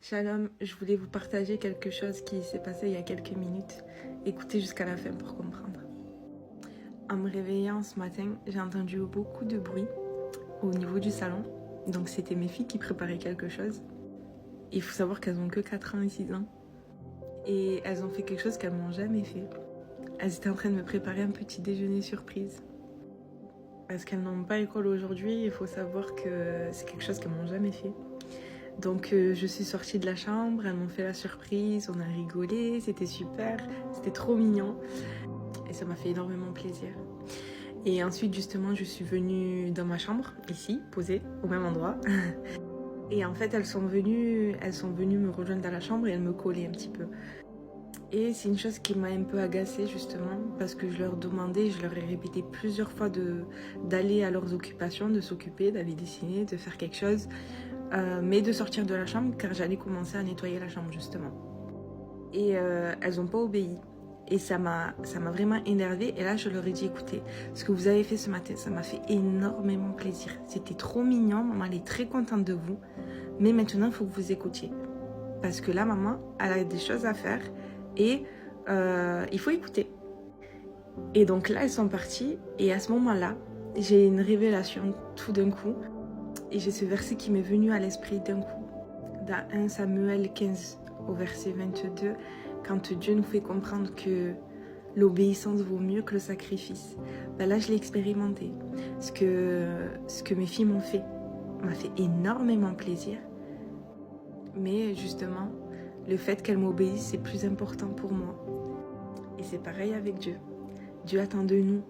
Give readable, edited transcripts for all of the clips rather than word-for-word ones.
Shalom, je voulais vous partager quelque chose qui s'est passé il y a quelques minutes. Écoutez jusqu'à la fin pour comprendre. En me réveillant ce matin, j'ai entendu beaucoup de bruit au niveau du salon. Donc c'était mes filles qui préparaient quelque chose. Il faut savoir qu'elles ont que 4 ans et 6 ans. Et elles ont fait quelque chose qu'elles m'ont jamais fait. Elles étaient en train de me préparer un petit déjeuner surprise. Parce qu'elles n'ont pas école aujourd'hui, il faut savoir que c'est quelque chose qu'elles m'ont jamais fait. Donc je suis sortie de la chambre, elles m'ont fait la surprise, on a rigolé, c'était super, c'était trop mignon et ça m'a fait énormément plaisir. Et ensuite justement je suis venue dans ma chambre, ici, posée au même endroit. Et en fait elles sont venues me rejoindre dans la chambre et elles me collaient un petit peu. Et c'est une chose qui m'a un peu agacée justement parce que je leur demandais, je leur ai répété plusieurs fois d'aller à leurs occupations, de s'occuper, d'aller dessiner, de faire quelque chose. Mais de sortir de la chambre car j'allais commencer à nettoyer la chambre justement. Et elles n'ont pas obéi. Et ça m'a vraiment énervée. Et là, je leur ai dit, écoutez, ce que vous avez fait ce matin, ça m'a fait énormément plaisir. C'était trop mignon, maman, elle est très contente de vous. Mais maintenant, il faut que vous écoutiez. Parce que là, maman, elle a des choses à faire et il faut écouter. Et donc là, elles sont parties. Et à ce moment-là, j'ai une révélation tout d'un coup. Et j'ai ce verset qui m'est venu à l'esprit d'un coup. Dans 1 Samuel 15, au verset 22, quand Dieu nous fait comprendre que l'obéissance vaut mieux que le sacrifice. Ben là, je l'ai expérimenté. Ce que mes filles m'ont fait m'a fait énormément plaisir. Mais justement, le fait qu'elles m'obéissent, c'est plus important pour moi. Et c'est pareil avec Dieu. Dieu attend de nous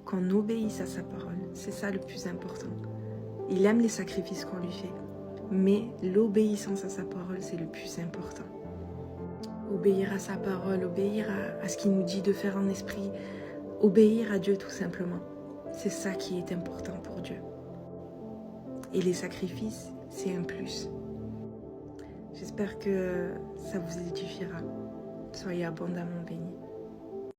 qu'on obéisse à sa parole. C'est ça le plus important. Il aime les sacrifices qu'on lui fait. Mais l'obéissance à sa parole, c'est le plus important. Obéir à sa parole, obéir à ce qu'il nous dit de faire en esprit, obéir à Dieu tout simplement. C'est ça qui est important pour Dieu. Et les sacrifices, c'est un plus. J'espère que ça vous édifiera. Soyez abondamment bénis.